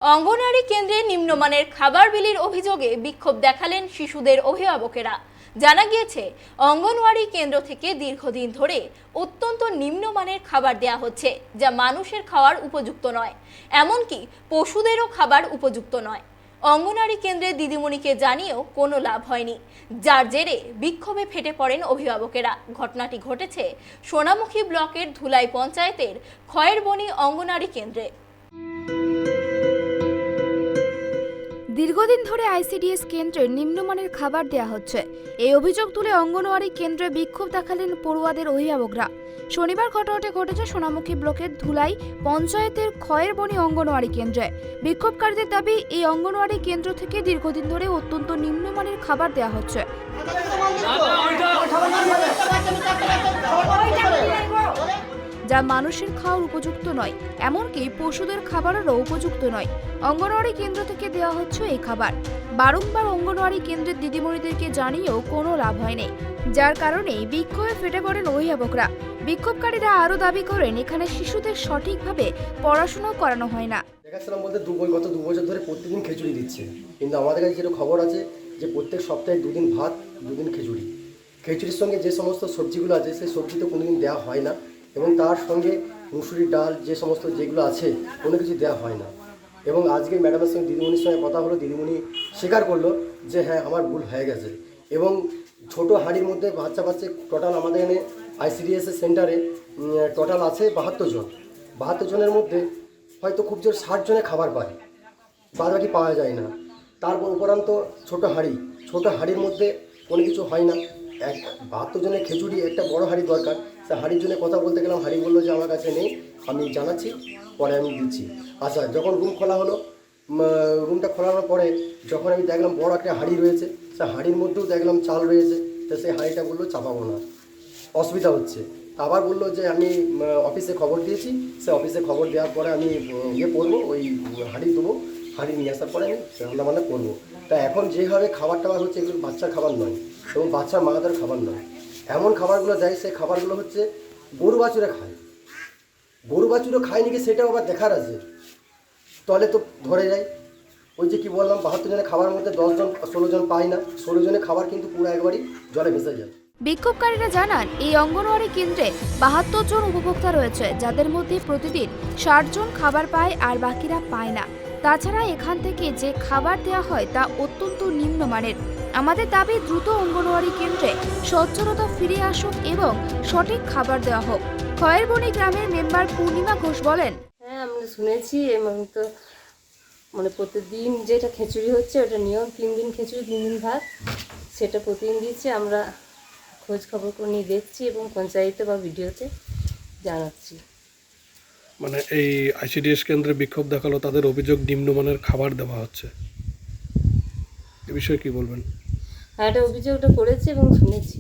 অঙ্গনওয়াড়ি কেন্দ্রে নিম্নমানের খাবার বিলির অভিযোগে বিক্ষোভ দেখালেন শিশুদের অভিভাবকেরা। জানা গিয়েছে, অঙ্গনওয়াড়ি কেন্দ্র থেকে দীর্ঘদিন ধরে অত্যন্ত নিম্নমানের খাবার দেয়া হচ্ছে, যা মানুষের খাওয়ার উপযুক্ত নয়, এমনকি পশুদেরও খাবার উপযুক্ত নয়। অঙ্গনওয়াড়ি কেন্দ্রে দিদিমণিকে জানিয়েও কোনো লাভ হয়নি, যার জেরে বিক্ষোভে ফেটে পড়েন অভিভাবকেরা। ঘটনাটি ঘটেছে সোনামুখী ব্লকের ধুলাই পঞ্চায়েতের খয়েরবনি অঙ্গনওয়াড়ি কেন্দ্রে। দীর্ঘদিন ধরে আইসিডিএস কেন্দ্রে নিম্নমানের খাবার দেয়া হচ্ছে, এই অভিযোগ তুলে অঙ্গনওয়াড়ি কেন্দ্রে বিক্ষোভ দেখালেন পড়ুয়াদের অভিভাবকরা। শনিবার ঘটনাটি ঘটেছে সোনামুখী ব্লকের ধুলাই পঞ্চায়েতের খয়েরবনি অঙ্গনওয়াড়ি কেন্দ্রে। বিক্ষোভকারীদের দাবি, এই অঙ্গনওয়াড়ি কেন্দ্র থেকে দীর্ঘদিন ধরে অত্যন্ত নিম্নমানের খাবার দেয়া হচ্ছে। যা মানুষের খাওয়ার উপযুক্ত নয়, এমনকি পশুদের খাবারেরও উপযুক্ত নয়। অঙ্গনওয়াড়ি কেন্দ্র থেকে দেওয়া হচ্ছে এই খাবার। বারংবার অঙ্গনওয়াড়ি কেন্দ্রের দিদিমণিদেরকে জানিয়েও কোনো লাভ হয়নি, যার কারণে বিক্ষোভে ফেটে পড়েন অভিভাবকরা। বিক্ষোভকারীরা আরও দাবি করেন, এখানে শিশুদের সঠিকভাবে পড়াশোনাও করানো হয় না। দেখাচ্ছিলাম বলতে গত 2 বছর ধরে প্রতিদিন খিচুড়ি দিচ্ছে, কিন্তু আমাদের কাছে যেটা খবর আছে যে প্রত্যেক সপ্তাহে 2 দিন ভাত, 2 দিন খিচুড়ি। খিচুড়ির সঙ্গে যে সমস্ত সবজিগুলো আছে সেই সবজি তো কোনোদিন দেওয়া হয় না, এবং তার সঙ্গে মুসুরি ডাল যে সমস্ত যেগুলো আছে কোনো কিছু দেওয়া হয় না। এবং আজকে ম্যাডামের সঙ্গে দিদিমণির সঙ্গে কথা হলো, দিদিমণি স্বীকার করলো যে হ্যাঁ আমার ভুল হয়ে গেছে। এবং ছোট হাঁড়ির মধ্যে বাচ্চা টোটাল আমাদের এখানে আইসিডিএস সেন্টারে টোটাল আছে 72 জন। 72 জনের মধ্যে হয়তো খুব জোর 60 জনে খাবার পায়, বাদ বাকি পাওয়া যায় না। তারপর উপরান্ত ছোট হাঁড়ির মধ্যে কোনো কিছু হয় না। 72 জনের খিচুড়ি একটা বড় হাঁড়ি দরকার। সে হাঁড়ির জন্য কথা বলতে গেলাম, হাঁড়ি বললো যে আমার কাছে নেই, আমি জানাচ্ছি, পরে আমি দিচ্ছি। আচ্ছা, যখন রুম খোলা হলো, রুমটা খোলানোর পরে যখন আমি দেখলাম বড় একটা হাঁড়ি রয়েছে, সে হাঁড়ির মধ্যেও দেখলাম চাল রয়েছে, তো সেই হাঁড়িটা বললো চাপাবো না, অসুবিধা হচ্ছে। আবার বললো যে আমি অফিসে খবর দিয়েছি, সে অফিসে খবর দেওয়ার পরে আমি করবো, ওই হাঁড়ি দেবো, হাঁড়ি নিয়ে আসার পরে আমি রান্নাবান্না করবো। তা এখন যেভাবে খাবার টাবার হচ্ছে, এগুলো বাচ্চার খাবার নয় এবং বাচ্চার মাদের খাবার নয়। এমন খাবারগুলো দেয়, সেই খাবারগুলো হচ্ছে গরু বাছুরে খায়। গরু বাছুরে খায় নাকি সেটাও আবার দেখার আছে, তলে তো ধরে যায়। ওই যে কি বললাম, 72 জনের খাবারের মধ্যে 10 জন 16 জন পায় না, 16 জনের খাবার কিন্তু পুরো একবারই জলে ভেসে যায়। বিক্ষোভকারীরা জানান, এই অঙ্গনওয়াড়ি কেন্দ্রে 72 জন উপভোক্তা রয়েছে, যাদের মধ্যে প্রতিদিন 60 জন খাবার পায় আর বাকিরা পায় না। তাছাড়া এখান থেকে যে খাবার দেওয়া হয় তা অত্যন্ত নিম্নমানের। আমাদের দাবি, দ্রুত অঙ্গনওয়াড়ি কেন্দ্রে স্বচ্ছলতা ফিরে আসুক এবং সঠিক খাবার দেওয়া হোক। খয়েরবনি গ্রামের মেম্বার পূর্ণিমা ঘোষ বলেন, হ্যাঁ, আমরা শুনেছি এবং তো প্রতিদিন যেটা খিচুড়ি হচ্ছে ওটা নিয়ম, 3 দিন খিচুড়ি 3 দিন ভাত, সেটা প্রতিদিন দিচ্ছে। আমরা খোঁজ খবর করে নিয়ে দেখছি এবং পঞ্চায়েতে বা ভিডিওতে জানাচ্ছি। মানে এই আইসিডিএস কেন্দ্রে বিক্ষোভ দেখালো, তাদের অভিযোগ নিম্নমানের খাবার দেওয়া হচ্ছে, এ বিষয়ে কি বলবেন? হ্যাঁ, এটা অভিযোগটা করেছি এবং শুনেছি।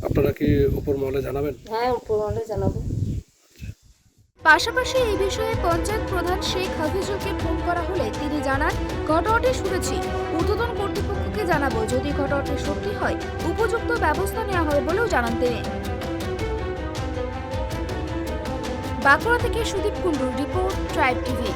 আপনারা কি উপর মহলে জানাবেন? হ্যাঁ, উপরমহলে জানাবো। পাশাপাশি এই বিষয়ে পঞ্চায়েত প্রধান শেখ হাফিজুলকে ফোন করা হলে তিনি জানান, ঘটনাটি শুনেছি, ঊর্ধ্বতন কর্তৃপক্ষকে জানাবো, যদি ঘটনাটি সত্যি হয় উপযুক্ত ব্যবস্থা নেওয়া হবে বলেও জানান তিনি। বাঁকুড়া থেকে সুদীপ কুণ্ডুর রিপোর্ট, ট্রাইব টিভি।